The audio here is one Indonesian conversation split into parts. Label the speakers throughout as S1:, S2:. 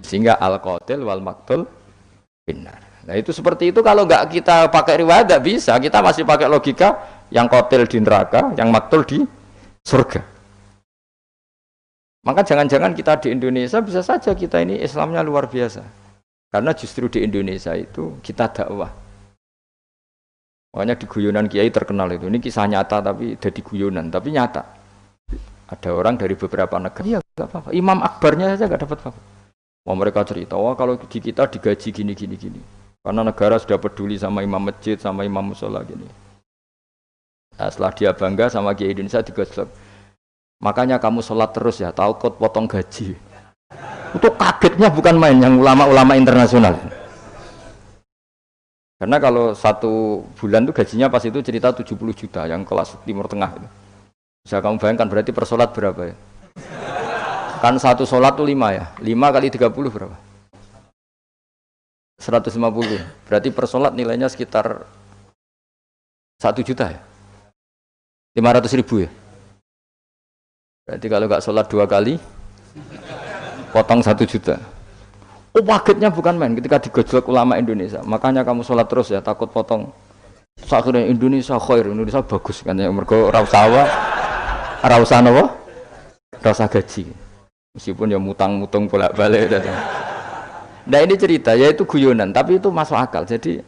S1: Sehingga al-qatil wal maqtul finnar. Nah itu seperti itu kalau nggak kita pakai riwayat nggak bisa, kita masih pakai logika yang qatil di neraka, yang maqtul di surga. Maka jangan-jangan kita di Indonesia bisa saja kita ini Islamnya luar biasa. Karena justru di Indonesia itu kita dakwah. Makanya di guyonan kiai terkenal itu. Ini kisah nyata tapi jadi guyonan, tapi nyata. Ada orang dari beberapa negara, iya nggak apa-apa. Imam akbarnya saja nggak dapat apa-apa. Wah mereka cerita, wah kalau di kita digaji gini. Karena negara sudah peduli sama imam masjid, sama imam musola gini. Nah, setelah dia bangga sama kiai Indonesia digosok. Makanya kamu sholat terus ya, takut potong gaji. Itu kagetnya bukan main yang ulama-ulama internasional. Karena kalau 1 bulan itu gajinya pas itu cerita 70 juta yang kelas Timur Tengah itu. Bisa kamu bayangkan berarti per sholat berapa ya? Kan 1 sholat itu 5 ya. 5 kali 30 berapa? 150. Berarti per sholat nilainya sekitar 1 juta ya? 500 ribu ya? Berarti kalau nggak sholat 2 kali potong 1 juta. Oh kagetnya bukan main ketika digojlok ulama Indonesia. Makanya kamu sholat terus ya, takut potong. Akhirnya Indonesia khair, Indonesia bagus kan ya. Mergo ra usah apa? Ra usah gaji. Meskipun ya mutang-mutung bolak-balik. Nah ini cerita, yaitu guyonan, tapi itu masuk akal. Jadi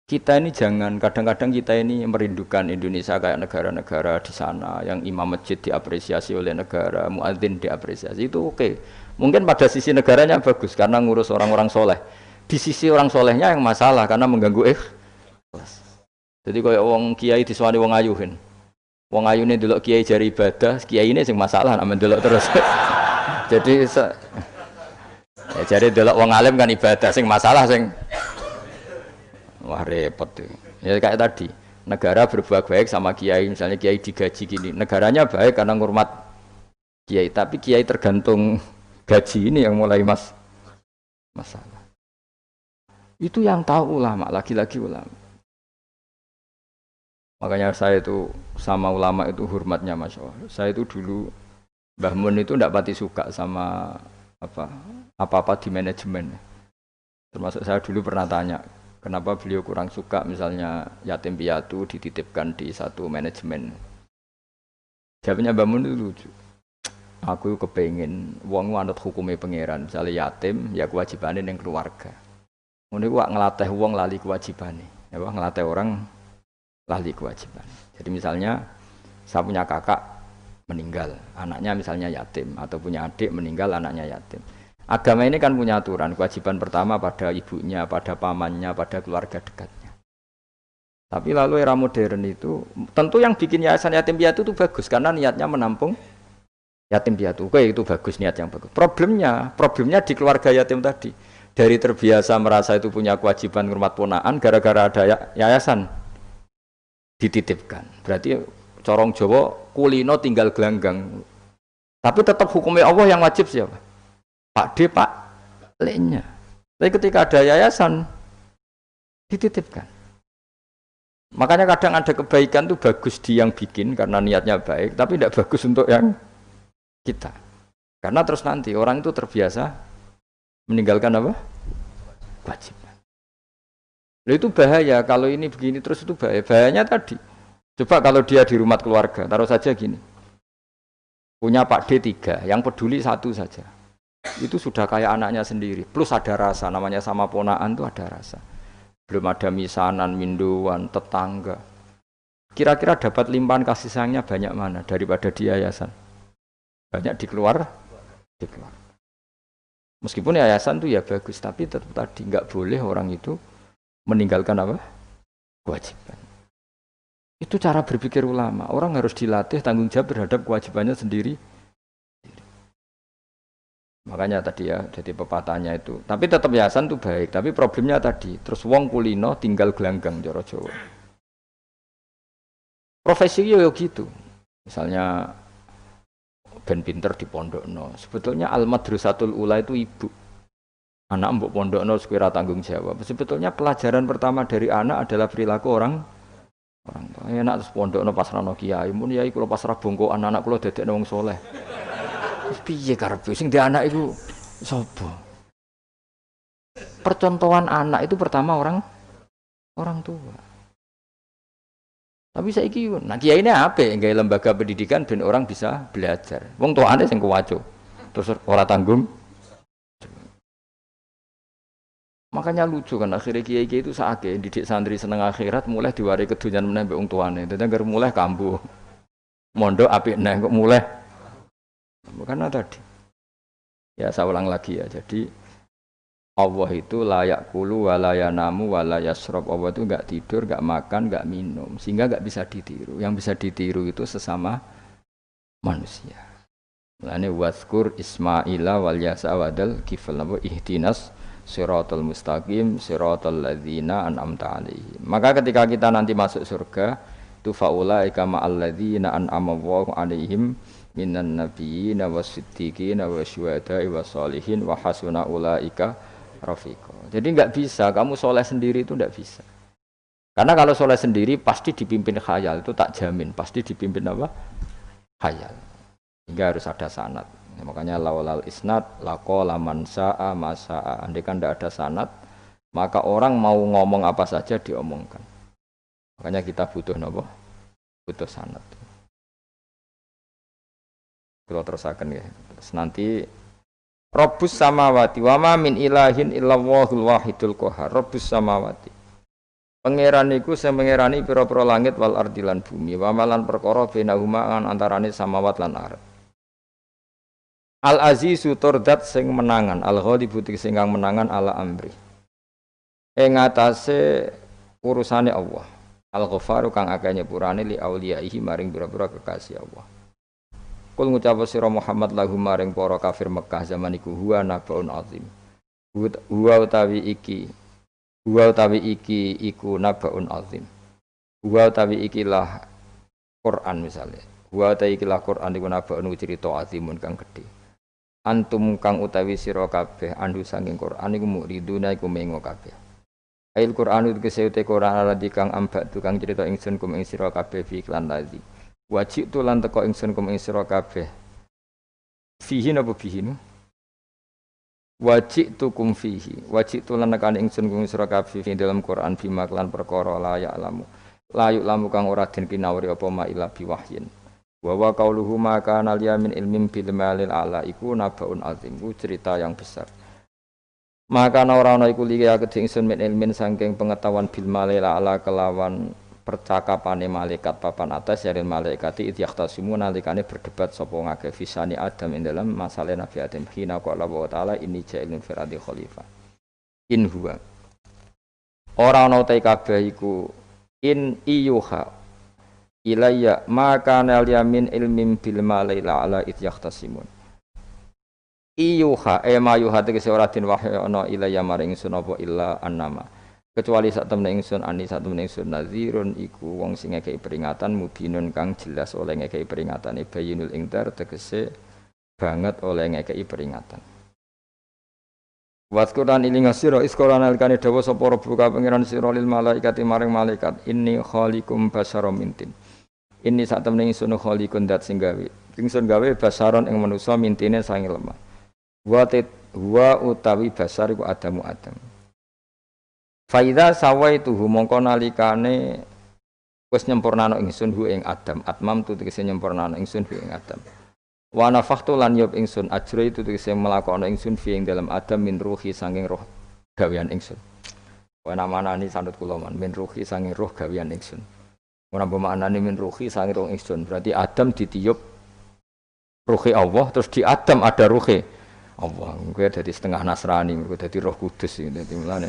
S1: kita ini jangan, kadang-kadang kita ini merindukan Indonesia kayak negara-negara di sana yang imam masjid diapresiasi oleh negara, muadzin diapresiasi, itu oke. Mungkin pada sisi negaranya bagus karena ngurus orang-orang soleh. Di sisi orang solehnya yang masalah karena mengganggu ikhlas. Jadi kayak wong kiai disuwani wong ayu kan. Wong ayu ini delok kiai jari ibadah, kiai ini sing masalah nek mendelok terus. Jadi ya jari delok wong alim kan ibadah, sing masalah sing wah repot tuh. Ya kayak tadi, negara berbuat baik sama kiai, misalnya kiai digaji gini, negaranya baik karena ngurmat kiai, tapi kiai tergantung gaji ini yang mulai masalah. Itu yang tahu ulama, lagi-lagi ulama. Makanya saya itu sama ulama itu hormatnya Masya Allah. Saya itu dulu Mbah Mun itu tidak pati suka sama apa-apa di manajemen. Termasuk saya dulu pernah tanya, kenapa beliau kurang suka misalnya yatim piatu dititipkan di satu manajemen. Jawabnya Mbah Mun itu lucu. Aku kepengin wong anut hukume pangeran, misalnya yatim ya kewajibannya ning keluarga. Ngono iku ngelatih wong lali kewajibane. Ya ngelatih orang lali kewajiban. Jadi misalnya saya punya kakak meninggal, anaknya misalnya yatim, atau punya adik meninggal, anaknya yatim. Agama ini kan punya aturan, kewajiban pertama pada ibunya, pada pamannya, pada keluarga dekatnya. Tapi lalu era modern itu, tentu yang bikin yayasan yatim piatu itu bagus, karena niatnya menampung yatim piatu. Oke, itu bagus, niat yang bagus. Problemnya di keluarga yatim tadi. Dari terbiasa merasa itu punya kewajiban ngurmat ponaan, gara-gara ada yayasan dititipkan. Berarti corong Jawa kulino tinggal gelanggang. Tapi tetap hukumnya Allah yang wajib siapa? Pak D, Pak L-nya. Tapi ketika ada yayasan dititipkan. Makanya kadang ada kebaikan itu bagus di yang bikin karena niatnya baik, tapi tidak bagus untuk yang kita. Karena terus nanti orang itu terbiasa meninggalkan apa? Kewajiban. Lalu itu bahaya, kalau ini begini terus itu bahaya. Bahayanya tadi, coba kalau dia di rumah keluarga, taruh saja gini, punya Pak D 3, yang peduli 1 saja, itu sudah kayak anaknya sendiri, plus ada rasa, namanya sama ponaan itu ada rasa, belum ada misanan, minduan, tetangga. Kira-kira dapat limpahan kasih sayangnya banyak mana daripada di yayasan? Banyak di keluarga. Meskipun yayasan itu ya bagus, tapi tetap tadi nggak boleh orang itu meninggalkan apa? Kewajiban. Itu cara berpikir ulama. Orang harus dilatih tanggung jawab terhadap kewajibannya sendiri. Makanya tadi ya, jadi pepatahnya itu. Tapi tetap yayasan itu baik. Tapi problemnya tadi, terus wong kulino tinggal gelanggang cara Jawa. Profesi yo gitu. Misalnya ben pinter di pondokno. Sebetulnya al-madrasatul ula itu ibu. Anak mbok pondokno sekira tanggung jawab. Sebetulnya pelajaran pertama dari anak adalah perilaku orang tua. Enak terus pondokno pas rano kiai, mun yai kula pas ra bongkokan anak kula dadekno wong saleh. Terus piye karepe sing di anak iku Sopo. Percontohan anak itu pertama orang tua. Tapi saiki nah kiai ini apa? Nggak lembaga pendidikan ben orang bisa belajar. Wong tuane sing kuwaco. Terus ora tanggung. Makanya lucu kan akhirnya kiai itu sakit didik santri seneng akhirat mulai diwari kedunyan meneh mbek wong tuane. Dadi anggere mulai kambuh. Mondok apik neh kok mulai. Karena tadi. Ya saya ulang lagi ya. Jadi Allah itu layak kulu walayanamu walayasrob. Allah itu enggak tidur, enggak makan, enggak minum, sehingga enggak bisa ditiru. Yang bisa ditiru itu sesama manusia. Mulane waskur Ismaila wal Yasa wadal kifal nabo ihdinas siratal mustaqim siratal ladzina an'amta alaihim. Maka ketika kita nanti masuk surga, tu faulaika ma'al ladzina an'ama Allahu alaihim minan nabiyyin wasiddiqin wasyuhada'i wassalihin wa hasuna ulaika rafiqo. Jadi enggak bisa kamu soleh sendiri itu enggak bisa. Karena kalau soleh sendiri pasti dipimpin khayal, itu tak jamin pasti dipimpin apa? Khayal. Hingga harus ada sanad. Ya, makanya laulal isnad laqala man sa'a ma sa'a. Andai kan enggak ada sanad, maka orang mau ngomong apa saja diomongkan. Makanya kita butuh napa? Butuh sanad. Kalau terusakan ya. Terus nanti Rabbus samawati wa ma min ilahin illallahul wahidul qahar. Rabbus samawati. Pangeran iku sing pangerani pira-pira langit wal ardi lan bumi. Wa malan perkara bainahuma antarane samawat lan ardh. Al azizu turdat sing menangan, al ghalibu sing kang menangan ala amri. Ing atase urusane Allah. Al ghafaru kang akeh nyepurane li auliyaihi maring pira-pira kekasih Allah. Kul ngucap sira Muhammad lahum maring para kafir Mekah zaman iku huwa nabaun azim. Huwa utawi iki iku nabaun azim. Huwa utawi ikilah Quran misalnya. Huwa utawi ikilah Quran iku nabaun cerita azimun kang gedhe. Antum kang utawi sira kabeh andu saking Quran iku muriduna iku mengo kabeh. Ail Quran itu keseute Quran aladi kang ambak tukang cerita ingsun kum ing sira kabeh fi iklan ladzi. Wajib tu lan teko ingsun kum ing sira kabeh. Fihi napa fihi nu? Wajib tu kum fihi. Wajib tu lan nekane ingsun kum sira kabeh fi dalam Quran bima lan perkara la ya alamu. Layu lamu kang ora den kinawuri apa ma ila biwahyin. Wa wa qauluhu ma kana liyamin ilmin bil malil ala iku nabaun azim. Ku cerita yang besar. Maka ora ana iku liya kedhe ingsun min ilmin saking pengetahuan bil malil ala kelawan percakapane malaikat papan atas yaril malaikati idyaktasimu nalikane berdebat sapa ngake fisani Adam ing dalam masalah Nabi Adam hina qala wa ta'ala inni ja'ilun fil ardi khalifah in huwa ora ana ta kabeh iku in iyuha ilayya maka nal yamin ilmin bil malaila ala idyaktasimun iyuha ma yuha tegese ora den wahyu ana ilayya maring ingsun apa illa annama kecuali sak temne ingsun ani sak temne ingsun nazirun iku wong sing ngekeki peringatan mubinun kang jelas oleh ngekeki peringatan bayinul ingdar tegese banget oleh ngekeki peringatan. Waskuran iling sira iskolan alkane dawa sapa rabbuka pangeran sira lil malaikati maring malaikat inni khaliqum basyaram mintin. Inni sak temne ingsun khaliqun dat sing gawe. Ingsun gawe basaron ing manusa mintine sange lemah. Wa utawi basar iku Adamu Adam. Faidha sawaituhu mongko nalikane wis nyempurnano ingsun hu ing Adam atmam tu tegese nyempurnano ingsun hu ing Adam wa nafakhtu lan yub ingsun ajra itu tegese melakono ingsun fi ing dalam Adam min ruhi sanging roh gawean ingsun wa namanani sanut kula man min ruhi sanging roh gawean ingsun ora bermaknane min ruhi sanging roh ingsun berarti Adam ditiup ruhi Allah terus di Adam ada ruhi Allah kuwi dadi setengah Nasrani kuwi dadi Roh Kudus dadi mulane